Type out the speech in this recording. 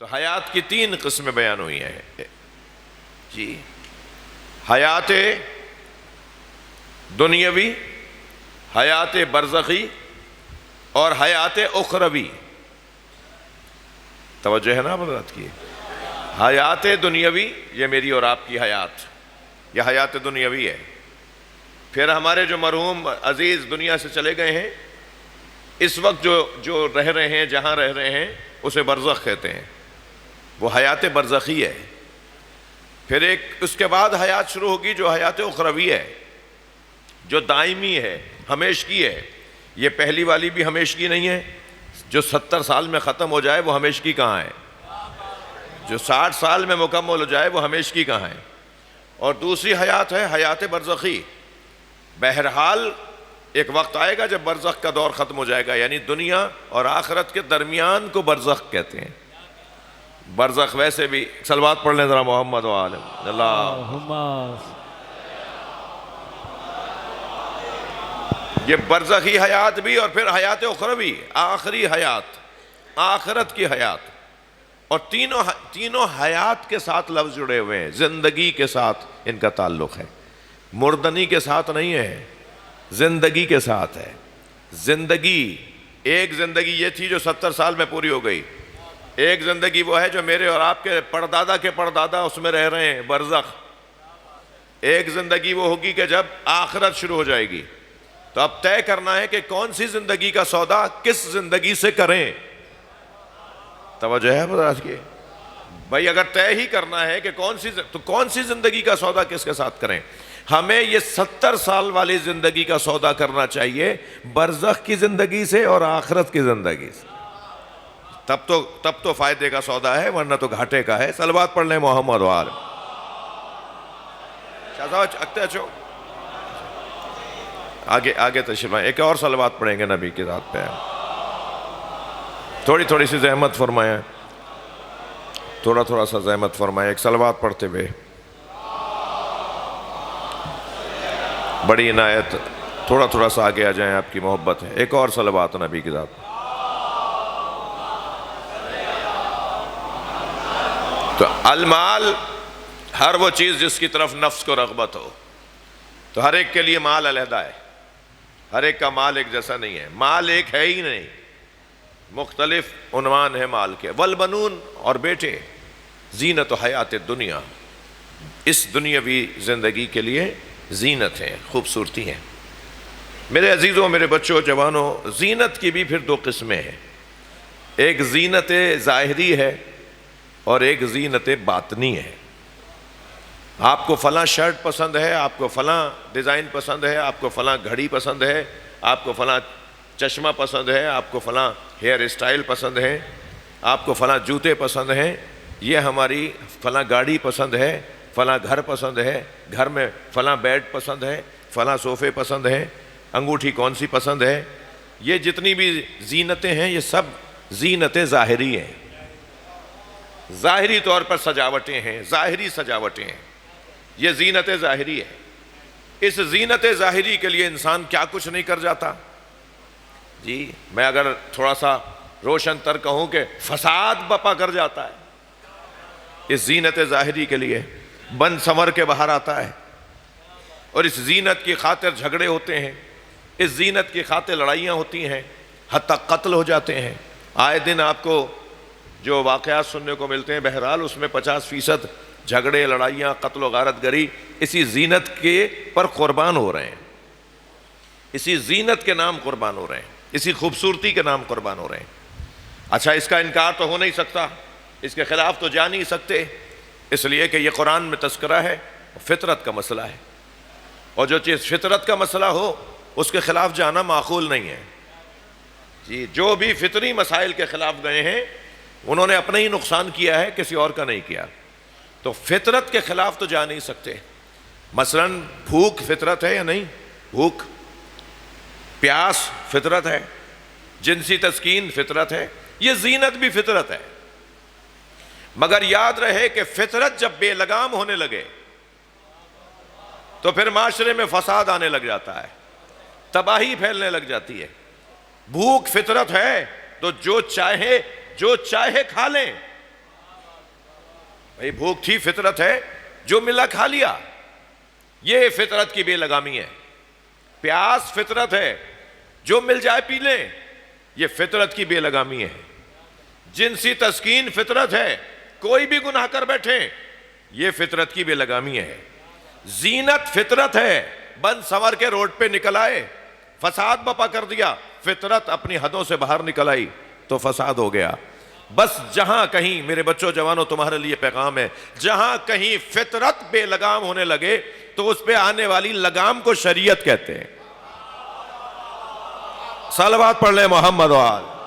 تو حیات کی 3 قسمیں بیان ہوئی ہیں جی، حیات دنیاوی، حیات برزخی اور حیات اخروی. توجہ ہے نا حضرات کی؟ حیات دنیاوی یہ میری اور آپ کی حیات، یہ حیات دنیاوی ہے. پھر ہمارے جو مرحوم عزیز دنیا سے چلے گئے ہیں، اس وقت جو رہ رہے ہیں، جہاں رہ رہے ہیں، اسے برزخ کہتے ہیں، وہ حیات برزخی ہے. پھر ایک اس کے بعد حیات شروع ہوگی جو حیات اخروی ہے، جو دائمی ہے، ہمیشگی ہے. یہ پہلی والی بھی ہمیشگی نہیں ہے، جو 70 سال میں ختم ہو جائے وہ ہمیشگی کہاں ہے؟ جو 60 سال میں مکمل ہو جائے وہ ہمیشگی کہاں ہے؟ اور دوسری حیات ہے حیات برزخی. بہرحال ایک وقت آئے گا جب برزخ کا دور ختم ہو جائے گا، یعنی دنیا اور آخرت کے درمیان کو برزخ کہتے ہیں. برزخ ویسے بھی صلوات پڑھ لیں ذرا محمد و آل اللہ. یہ برزخی حیات بھی اور پھر حیات اخروی، آخری حیات، آخرت کی حیات. اور تینوں حیات کے ساتھ لفظ جڑے ہوئے ہیں، زندگی کے ساتھ ان کا تعلق ہے. مردنی کے ساتھ نہیں ہے، زندگی کے ساتھ ہے. زندگی، ایک زندگی یہ تھی جو 70 سال میں پوری ہو گئی. ایک زندگی وہ ہے جو میرے اور آپ کے پردادا کے پردادا اس میں رہ رہے ہیں، برزخ. ایک زندگی وہ ہوگی کہ جب آخرت شروع ہو جائے گی. تو اب طے کرنا ہے کہ کون سی زندگی کا سودا کس زندگی سے کریں. توجہ ہے حضرات کی؟ بھائی اگر طے ہی کرنا ہے کہ کون سی زندگی کا سودا کس کے ساتھ کریں؟ ہمیں یہ 70 سال والی زندگی کا سودا کرنا چاہیے برزخ کی زندگی سے اور آخرت کی زندگی سے. تب تو فائدے کا سودا ہے، ورنہ تو گھاٹے کا ہے. صلوات پڑھ لیں محمد و آل. آگے تشریف لائیں، ایک اور صلوات پڑھیں گے نبی کی ذات پہ. تھوڑی سی زحمت فرمائیں، تھوڑا سا زحمت فرمائیں ایک صلوات پڑھتے ہوئے. بڑی عنایت، تھوڑا سا آگے آ جائیں، آپ کی محبت ہے. ایک اور صلوات نبی کی ذات. تو المال، ہر وہ چیز جس کی طرف نفس کو رغبت ہو. تو ہر ایک کے لیے مال علیحدہ ہے، ہر ایک کا مال ایک جیسا نہیں ہے. مال ایک ہے ہی نہیں، مختلف عنوان ہے مال کے. والبنون، اور بیٹے، زینت و حیات دنیا، اس دنیاوی زندگی کے لیے زینت ہے، خوبصورتی ہے. میرے عزیزوں، میرے بچوں، جوانوں، زینت کی بھی پھر 2 قسمیں ہیں. ایک زینت ظاہری ہے اور ایک زینت باطنی ہے. آپ کو فلاں شرٹ پسند ہے، آپ کو فلاں ڈیزائن پسند ہے، آپ کو فلاں گھڑی پسند ہے، آپ کو فلاں چشمہ پسند ہے، آپ کو فلاں ہیئر اسٹائل پسند ہے، آپ کو فلاں جوتے پسند ہیں، یہ ہماری فلاں گاڑی پسند ہے، فلاں گھر پسند ہے، گھر میں فلاں بیڈ پسند ہے، فلاں صوفے پسند ہیں، انگوٹھی کون سی پسند ہے. یہ جتنی بھی زینتیں ہیں یہ سب زینتیں ظاہری ہیں، ظاہری طور پر سجاوٹیں ہیں، ظاہری سجاوٹیں ہیں. یہ زینت ظاہری ہے. اس زینت ظاہری کے لیے انسان کیا کچھ نہیں کر جاتا. جی میں اگر تھوڑا سا روشن تر کہوں کہ فساد بپا کر جاتا ہے اس زینت ظاہری کے لیے. بن سنور کے باہر آتا ہے اور اس زینت کی خاطر جھگڑے ہوتے ہیں، اس زینت کی خاطر لڑائیاں ہوتی ہیں، حتیٰ قتل ہو جاتے ہیں. آئے دن آپ کو جو واقعات سننے کو ملتے ہیں، بہرحال اس میں 50% جھگڑے، لڑائیاں، قتل و غارت گری اسی زینت کے پر قربان ہو رہے ہیں، اسی زینت کے نام قربان ہو رہے ہیں، اسی خوبصورتی کے نام قربان ہو رہے ہیں. اچھا، اس کا انکار تو ہو نہیں سکتا، اس کے خلاف تو جا نہیں سکتے، اس لیے کہ یہ قرآن میں تذکرہ ہے، فطرت کا مسئلہ ہے. اور جو چیز فطرت کا مسئلہ ہو اس کے خلاف جانا معقول نہیں ہے. جی جو بھی فطری مسائل کے خلاف گئے ہیں انہوں نے اپنا ہی نقصان کیا ہے، کسی اور کا نہیں کیا. تو فطرت کے خلاف تو جا نہیں سکتے. مثلا بھوک فطرت ہے یا نہیں؟ بھوک، پیاس فطرت ہے، جنسی تسکین فطرت ہے، یہ زینت بھی فطرت ہے. مگر یاد رہے کہ فطرت جب بے لگام ہونے لگے تو پھر معاشرے میں فساد آنے لگ جاتا ہے، تباہی پھیلنے لگ جاتی ہے. بھوک فطرت ہے تو جو چاہے کھا لیں، بھئی بھوک تھی، فطرت ہے، جو ملا کھا لیا، یہ فطرت کی بے لگامی ہے۔ پیاس فطرت ہے، جو مل جائے پی لیں، یہ فطرت کی بے لگامی ہے۔ جنسی تسکین فطرت ہے، کوئی بھی گناہ کر بیٹھیں، یہ فطرت کی بے لگامی ہے۔ زینت فطرت ہے، بند سنور کے روڈ پہ نکل آئے، فساد بپا کر دیا، فطرت اپنی حدوں سے باہر نکل آئی تو فساد ہو گیا۔ بس جہاں کہیں، میرے بچوں جوانوں تمہارے لیے پیغام ہے، جہاں کہیں فطرت بے لگام ہونے لگے تو اس پہ آنے والی لگام کو شریعت کہتے ہیں۔ صلوات پڑھ لیں محمد وآل۔